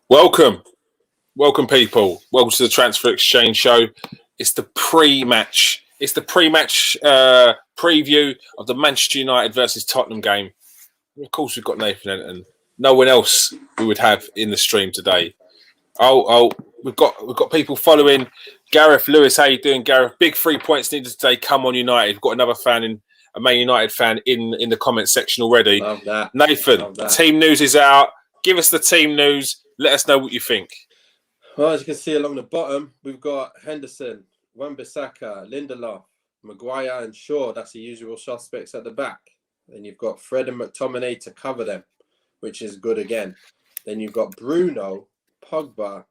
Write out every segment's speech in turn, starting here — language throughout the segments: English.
Welcome, people. Welcome to the Transfer Exchange Show. It's the pre-match. It's the pre-match preview of the Manchester United versus Tottenham game. And of course, we've got Nathan Ellington. No one else we would have in the stream today. We've got people following. Gareth Lewis, how you doing, Gareth? Big 3 points needed today. Come on, United. We've got another a Man United fan in the comment section already. Love that. Nathan, Love that. Team news is out. Give us the team news. Let us know what you think. Well, as you can see along the bottom, we've got Henderson, Wan-Bissaka, Lindelof, Maguire and Shaw. That's the usual suspects at the back. Then you've got Fred and McTominay to cover them, which is good again. Then you've got Bruno, Pogba.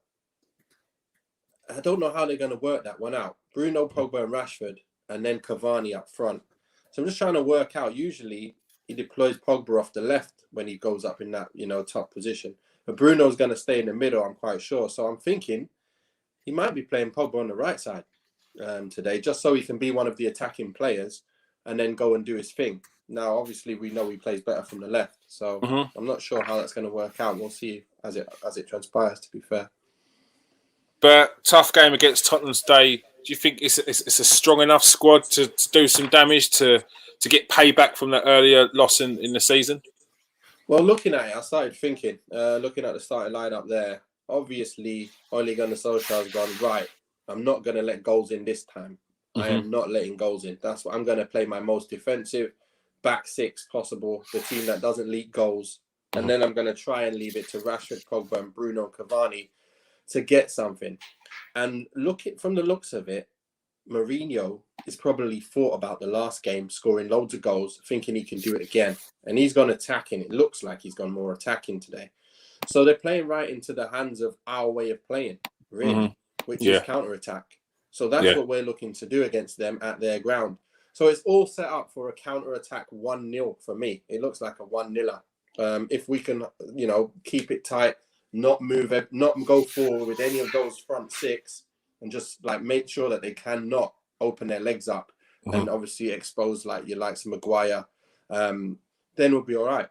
I don't know how they're going to work that one out. Bruno, Pogba and Rashford, and then Cavani up front. So I'm just trying to work out. Usually he deploys Pogba off the left when he goes up in that, top position. But Bruno's going to stay in the middle, I'm quite sure. So I'm thinking he might be playing Pogba on the right side today, just so he can be one of the attacking players and then go and do his thing. Now, obviously, we know he plays better from the left. So I'm not sure how that's going to work out. We'll see as it transpires, to be fair. But tough game against Tottenham today. Do you think it's a strong enough squad to do some damage, to get payback from that earlier loss in the season? Well, looking at it, I started thinking, looking at the starting lineup there, obviously, Ole Gunnar Solskjaer has gone, right, I'm not going to let goals in this time. I am not letting goals in. That's what I'm going to play my most defensive back six possible, the team that doesn't leak goals. And then I'm going to try and leave it to Rashford, Pogba and Bruno Cavani to get something. And from the looks of it, Mourinho is probably thought about the last game, scoring loads of goals, thinking he can do it again. And he's gone attacking. It looks like he's gone more attacking today. So they're playing right into the hands of our way of playing, really, which is counter-attack. So that's what we're looking to do against them at their ground. So it's all set up for a counter-attack 1-0 for me. It looks like a 1-0. If we can, keep it tight, not go forward with any of those front six, and just make sure that they cannot open their legs up and obviously expose your likes of Maguire, then we'll be all right.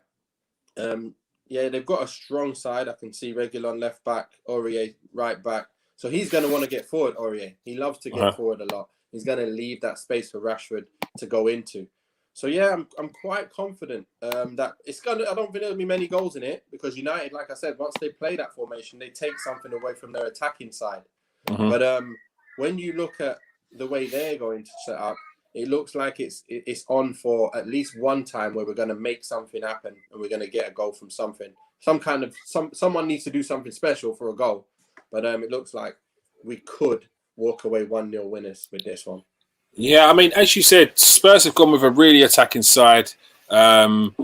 They've got a strong side. I can see Reguilon left back, Aurier right back. So he's going to want to get forward, Aurier. He loves to get forward a lot. He's going to leave that space for Rashford to go into. So I'm quite confident that it's going to. I don't think there'll be many goals in it, because United, like I said, once they play that formation, they take something away from their attacking side. But when you look at the way they're going to set up, it looks like it's on for at least one time where we're going to make something happen and we're going to get a goal from something. Someone needs to do something special for a goal. But it looks like we could walk away 1-0 winners with this one. Yeah, I mean, as you said, Spurs have gone with a really attacking side. Reguilon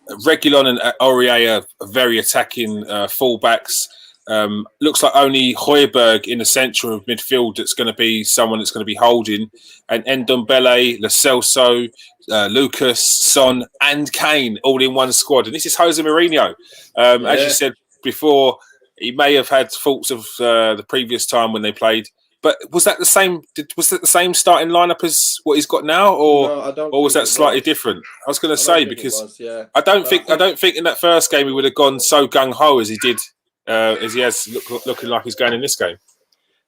and Aurier are very attacking fullbacks. Looks like only Højbjerg in the centre of midfield that's going to be someone that's going to be holding, and Ndombele, Lo Celso, Lucas, Son, and Kane all in one squad. And this is Jose Mourinho. As you said before, he may have had thoughts of the previous time when they played. But was that the same? Was that the same starting lineup as what he's got now, or was that slightly different? I was going to say, because I don't think in that first game he would have gone so gung ho as he did. As he has looking like he's going in this game.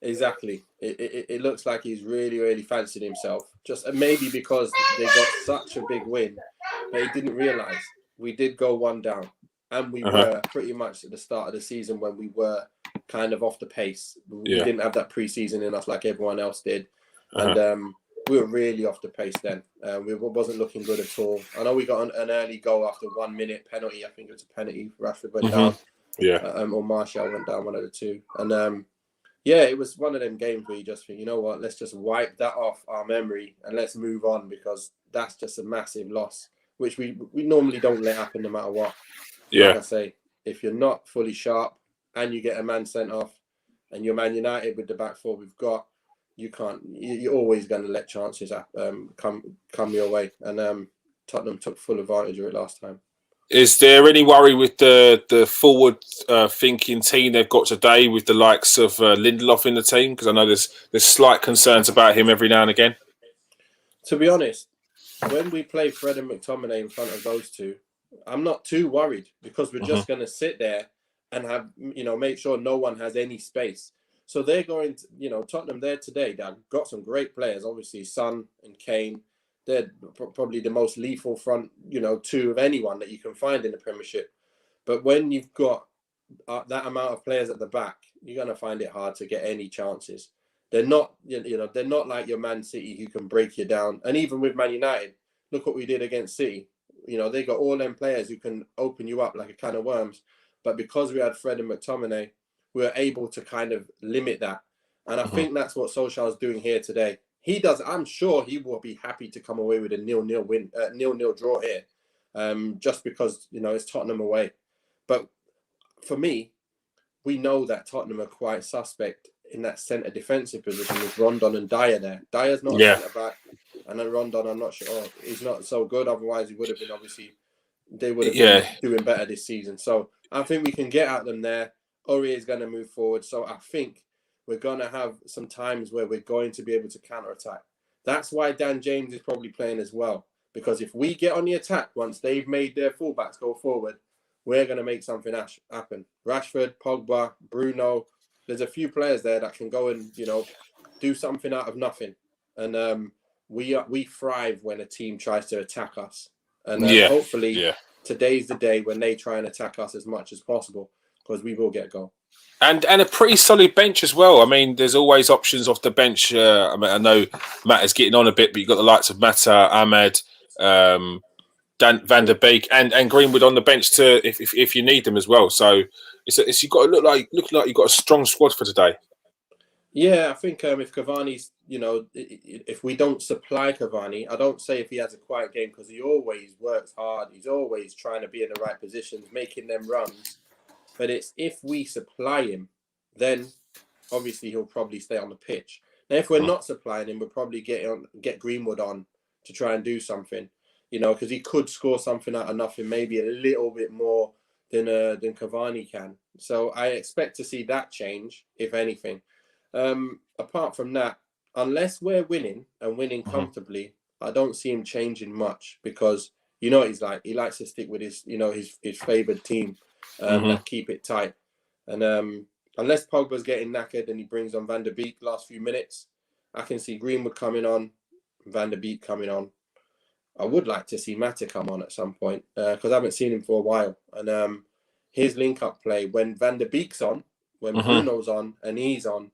Exactly. It looks like he's really, really fancied himself. Just maybe because they got such a big win, but he didn't realise we did go one down. And we were pretty much at the start of the season when we were kind of off the pace. We didn't have that pre-season in us like everyone else did. And we were really off the pace then. We wasn't looking good at all. I know we got an early goal after 1 minute penalty. I think it was a penalty. Rashford went down. Or Martial went down, one of the two. And it was one of them games where you just think, you know what, let's just wipe that off our memory and let's move on, because that's just a massive loss, which we normally don't let happen no matter what. Like I say, if you're not fully sharp and you get a man sent off and you're Man United with the back four we've got, you're always going to let chances come your way. And Tottenham took full advantage of it last time. Is there any worry with the forward thinking team they've got today, with the likes of Lindelof in the team? Because I know there's slight concerns about him every now and again. To be honest, when we play Fred and McTominay in front of those two, I'm not too worried, because we're just going to sit there and have, make sure no one has any space. So they're going to, Tottenham there today. They've got some great players, obviously Son and Kane. They're probably the most lethal front, two of anyone that you can find in the Premiership. But when you've got that amount of players at the back, you're going to find it hard to get any chances. They're not, they're not like your Man City who can break you down. And even with Man United, look what we did against City. They got all them players who can open you up like a can of worms. But because we had Fred and McTominay, we were able to kind of limit that. And I think that's what Solskjaer's doing here today. He does. I'm sure he will be happy to come away with a 0-0 win, 0-0 draw here, just because it's Tottenham away. But for me, we know that Tottenham are quite suspect in that centre defensive position with Rondon and Dyer there. Dyer's not a centre back, and then Rondon, I'm not sure he's not so good. Otherwise, he would have been they would have been doing better this season. So I think we can get at them there. Aurier is going to move forward, so I think we're going to have some times where we're going to be able to counter-attack. That's why Dan James is probably playing as well, because if we get on the attack once they've made their fullbacks go forward, we're going to make something happen. Rashford, Pogba, Bruno, there's a few players there that can go and, do something out of nothing. And we thrive when a team tries to attack us. And hopefully today's the day when they try and attack us as much as possible, because we will get a goal. And a pretty solid bench as well. I mean, there's always options off the bench. I know Matt is getting on a bit, but you've got the likes of Mata, Ahmed, Van der Beek, and Greenwood on the bench to if you need them as well. So it's you've got to look like you've got a strong squad for today. Yeah, I think if Cavani's, if we don't supply Cavani, I don't say if he has a quiet game, because he always works hard. He's always trying to be in the right positions, making them runs. But it's if we supply him, then obviously he'll probably stay on the pitch. Now, if we're not supplying him, we'll probably get Greenwood on to try and do something, because he could score something out of nothing, maybe a little bit more than Cavani can. So I expect to see that change, if anything. Apart from that, unless we're winning and winning comfortably, I don't see him changing much, because what he's like. He likes to stick with his favoured team. That keep it tight. And unless Pogba's getting knackered and he brings on Van der Beek last few minutes, I can see Greenwood coming on, Van der Beek coming on. I would like to see Mata come on at some point, because I haven't seen him for a while. And his link-up play, when Van der Beek's on, when Bruno's on and he's on,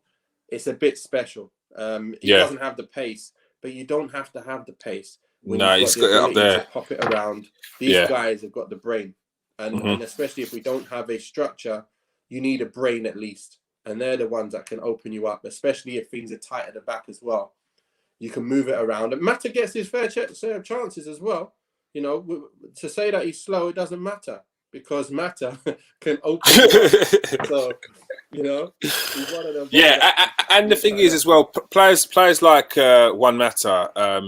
it's a bit special. He doesn't have the pace, but you don't have to have the pace. When he's got it up there to pop it around. These guys have got the brain. And especially if we don't have a structure, you need a brain at least. And they're the ones that can open you up, especially if things are tight at the back as well. You can move it around. And Mata gets his fair share of chances as well. To say that he's slow, it doesn't matter, because Mata can open you up. So, he's one of them. And the thing is as well, players like Juan Mata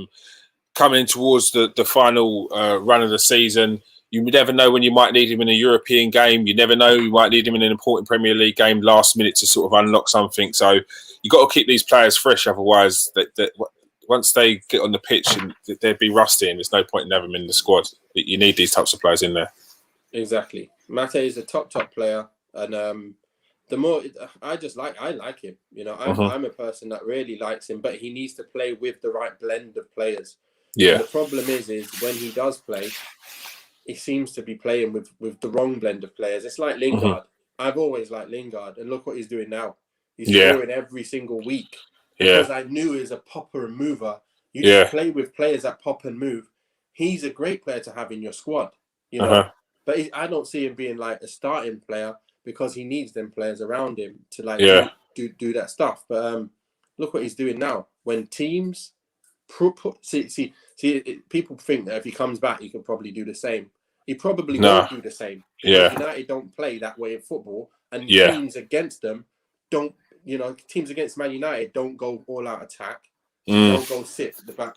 coming towards the final run of the season. You never know when you might need him in a European game. You never know, you might need him in an important Premier League game last minute to sort of unlock something. So you've got to keep these players fresh. Otherwise, that once they get on the pitch, and they'd be rusty, and there's no point in having them in the squad. You need these types of players in there. Exactly. Mate is a top player. And the more I like him. I'm a person that really likes him, but he needs to play with the right blend of players. Yeah. And the problem is when he does play, he seems to be playing with the wrong blend of players. It's like Lingard. I've always liked Lingard, and look what he's doing now. He's scoring every single week, because I knew he's a popper and mover. You just play with players that pop and move. He's a great player to have in your squad, But I don't see him being like a starting player, because he needs them players around him to do that stuff. But look what he's doing now. When teams see, people think that if he comes back, he could probably do the same. He probably won't do the same. Because United don't play that way in football, and teams against them don't. Teams against Man United don't go all out attack. Don't go sit the back.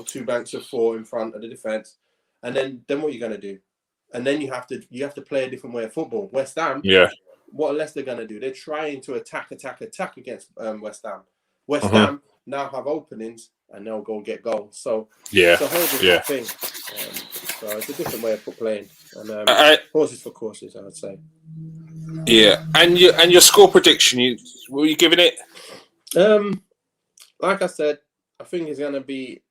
Two banks of four in front of the defense, and then what are you gonna do? And then you have to play a different way of football. West Ham. What are Leicester gonna do? They're trying to attack against West Ham. West Ham now have openings, and they'll go get goals. So it's a whole different thing. So it's a different way of playing. And horses for courses, I would say. Yeah, and your score prediction, were you giving it? Like I said, I think it's gonna be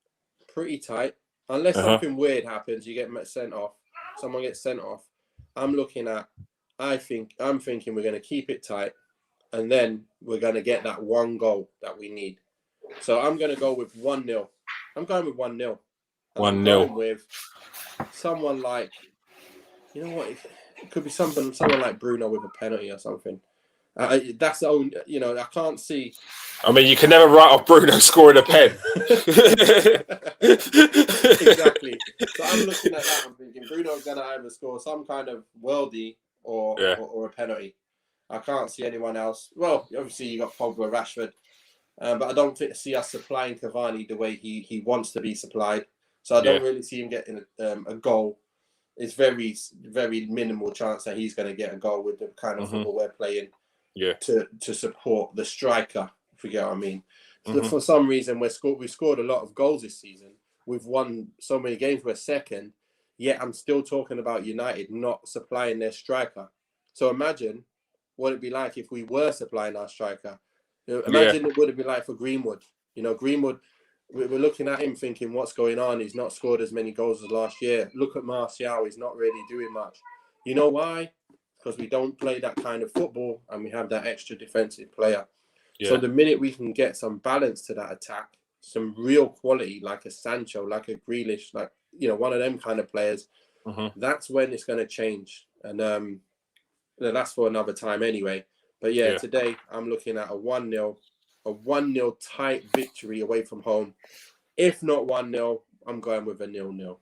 pretty tight unless something weird happens. You get sent off. Someone gets sent off. I'm thinking we're gonna keep it tight, and then we're gonna get that one goal that we need. So I'm gonna go with 1-0. I'm going with 1-0. 1-0. I'm going with someone like, you know what? It could be someone like Bruno with a penalty or something. That's the only, I can't see. I mean, you can never write off Bruno scoring a pen. Exactly. So I'm looking at that. I'm thinking Bruno's going to either score some kind of worldie or a penalty. I can't see anyone else. Well, obviously you got Pogba, Rashford, but I don't see us supplying Cavani the way he wants to be supplied. So I don't really see him getting a goal. It's very, very minimal chance that he's going to get a goal with the kind of football we're playing. Yeah. To support the striker, if you get what I mean. So for some reason, we've scored a lot of goals this season. We've won so many games. We're second. Yet I'm still talking about United not supplying their striker. So imagine what it'd be like if we were supplying our striker. Imagine what it'd be like for Greenwood. Greenwood, we're looking at him thinking, what's going on? He's not scored as many goals as last year. Look at Martial. He's not really doing much. You know why? Because we don't play that kind of football and we have that extra defensive player. Yeah. So the minute we can get some balance to that attack, some real quality, like a Sancho, like a Grealish, like, one of them kind of players, that's when it's going to change. And that's for another time anyway. But today I'm looking at a 1-0 tight victory away from home. If not 1-0, I'm going with a 0-0.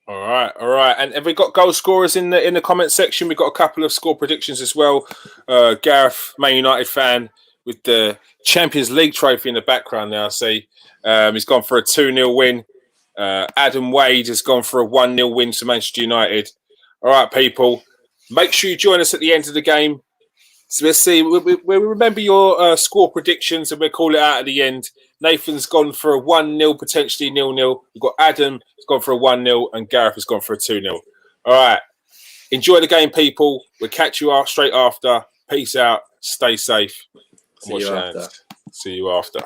All right. And have we got goal scorers in the comment section? We've got a couple of score predictions as well. Gareth, Man United fan, with the Champions League trophy in the background there, I see. He's gone for a 2-0 win. Adam Wade has gone for a 1-0 win to Manchester United. All right, people. Make sure you join us at the end of the game. So let's see. We'll remember your score predictions and we'll call it out at the end. Nathan's gone for a 1-0, potentially 0-0. We've got Adam has gone for a 1-0 and Gareth has gone for a 2-0. All right. Enjoy the game, people. We'll catch you straight after. Peace out. Stay safe. See you after. See you after.